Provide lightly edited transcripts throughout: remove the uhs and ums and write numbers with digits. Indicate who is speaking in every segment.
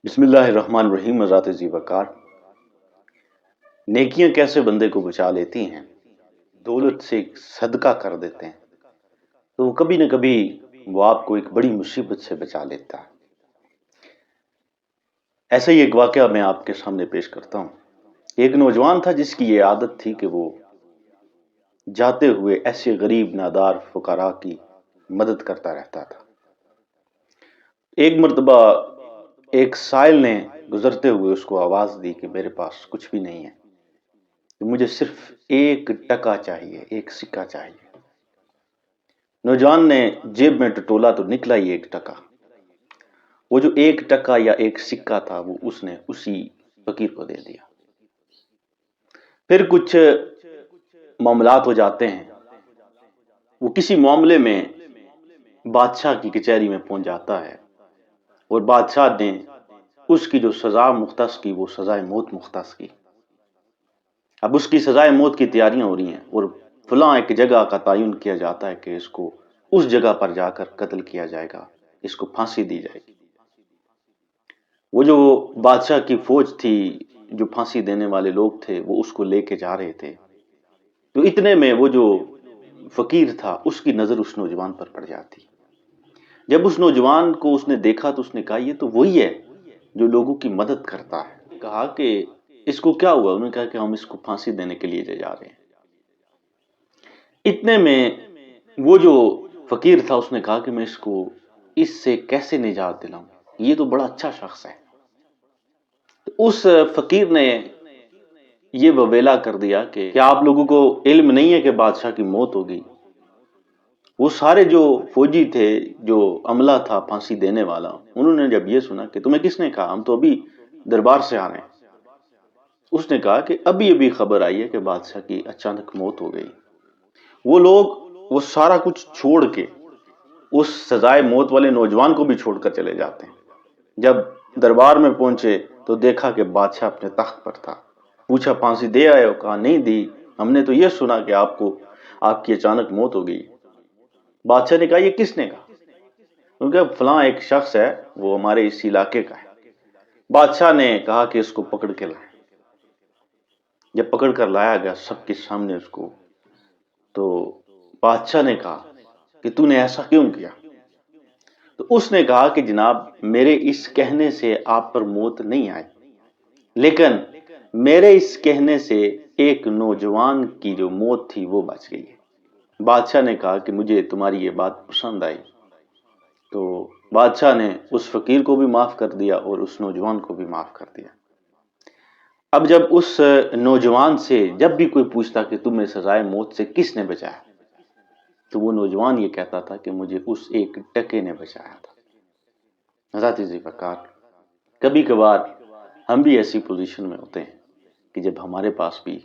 Speaker 1: بسم اللہ الرحمن الرحیم۔ ذات ذی وقار، نیکیاں کیسے بندے کو بچا لیتی ہیں، دولت سے صدقہ کر دیتے ہیں تو کبھی نہ کبھی وہ آپ کو ایک بڑی مصیبت سے بچا لیتا ہے۔ ایسا ہی ایک واقعہ میں آپ کے سامنے پیش کرتا ہوں۔ ایک نوجوان تھا جس کی یہ عادت تھی کہ وہ جاتے ہوئے ایسے غریب نادار فقراء کی مدد کرتا رہتا تھا۔ ایک مرتبہ ایک سائل نے گزرتے ہوئے اس کو آواز دی کہ میرے پاس کچھ بھی نہیں ہے، مجھے صرف 1 ٹکا چاہیے، 1 سکہ چاہیے۔ نوجوان نے جیب میں ٹٹولا تو نکلا ہی 1 ٹکا۔ وہ جو 1 ٹکا یا 1 سکہ تھا وہ اس نے اسی فقیر کو دے دیا۔ پھر کچھ معاملات ہو جاتے ہیں، وہ کسی معاملے میں بادشاہ کی کچہری میں پہنچ جاتا ہے اور بادشاہ نے اس کی جو سزا مختص کی وہ سزائے موت مختص کی۔ اب اس کی سزائے موت کی تیاریاں ہو رہی ہیں اور فلاں ایک جگہ کا تعین کیا جاتا ہے کہ اس کو اس جگہ پر جا کر قتل کیا جائے گا، اس کو پھانسی دی جائے گی۔ وہ جو بادشاہ کی فوج تھی، جو پھانسی دینے والے لوگ تھے، وہ اس کو لے کے جا رہے تھے، تو اتنے میں وہ جو فقیر تھا اس کی نظر اس نوجوان پر پڑ جاتی۔ جب اس نوجوان کو اس نے دیکھا تو اس نے کہا یہ تو وہی ہے جو لوگوں کی مدد کرتا ہے۔ کہا کہ اس کو کیا ہوا؟ انہوں نے کہا کہ ہم اس کو پھانسی دینے کے لیے لے جا رہے ہیں۔ اتنے میں وہ جو فقیر تھا اس نے کہا کہ میں اس سے کیسے نجات دلاؤں، یہ تو بڑا اچھا شخص ہے۔ تو اس فقیر نے یہ وویلا کر دیا کہ کیا آپ لوگوں کو علم نہیں ہے کہ بادشاہ کی موت ہو گئی؟ وہ سارے جو فوجی تھے، جو عملہ تھا پھانسی دینے والا، انہوں نے جب یہ سنا کہ تمہیں کس نے کہا؟ ہم تو ابھی دربار سے آ رہے ہیں۔ اس نے کہا کہ ابھی ابھی خبر آئی ہے کہ بادشاہ کی اچانک موت ہو گئی۔ وہ لوگ وہ سارا کچھ چھوڑ کے اس سزائے موت والے نوجوان کو بھی چھوڑ کر چلے جاتے ہیں۔ جب دربار میں پہنچے تو دیکھا کہ بادشاہ اپنے تخت پر تھا۔ پوچھا پھانسی دے آئے ہو؟ کہا نہیں دی، ہم نے تو یہ سنا کہ آپ کی اچانک موت ہو گئی۔ بادشاہ نے کہا یہ کس نے کہا؟ ان کا فلاں ایک شخص ہے، وہ ہمارے اس علاقے کا ہے۔ بادشاہ نے کہا کہ اس کو پکڑ کے لائیں۔ جب پکڑ کر لایا گیا سب کے سامنے اس کو، تو بادشاہ نے کہا کہ تو نے ایسا کیوں کیا؟ تو اس نے کہا کہ جناب میرے اس کہنے سے آپ پر موت نہیں آئی، لیکن میرے اس کہنے سے ایک نوجوان کی جو موت تھی وہ بچ گئی ہے۔ بادشاہ نے کہا کہ مجھے تمہاری یہ بات پسند آئی، تو بادشاہ نے اس فقیر کو بھی معاف کر دیا اور اس نوجوان کو بھی معاف کر دیا۔ اب جب اس نوجوان سے جب بھی کوئی پوچھتا کہ تمہیں سزائے موت سے کس نے بچایا، تو وہ نوجوان یہ کہتا تھا کہ مجھے اس 1 ٹکے نے بچایا تھا۔ ذات ذی وقار، کبھی کبھار ہم بھی ایسی پوزیشن میں ہوتے ہیں کہ جب ہمارے پاس بھی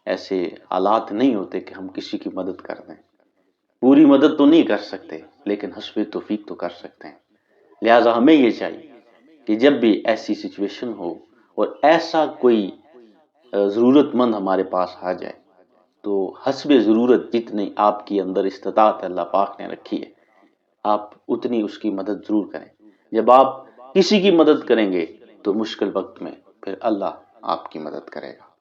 Speaker 1: ایسے حالات نہیں ہوتے کہ ہم کسی کی مدد کر دیں۔ پوری مدد تو نہیں کر سکتے لیکن حسب توفیق تو کر سکتے ہیں۔ لہٰذا ہمیں یہ چاہیے کہ جب بھی ایسی سچویشن ہو اور ایسا کوئی ضرورت مند ہمارے پاس آ جائے تو حسب ضرورت جتنی آپ کی اندر استطاعت اللہ پاک نے رکھی ہے آپ اتنی اس کی مدد ضرور کریں۔ جب آپ کسی کی مدد کریں گے تو مشکل وقت میں پھر اللہ آپ کی مدد کرے گا۔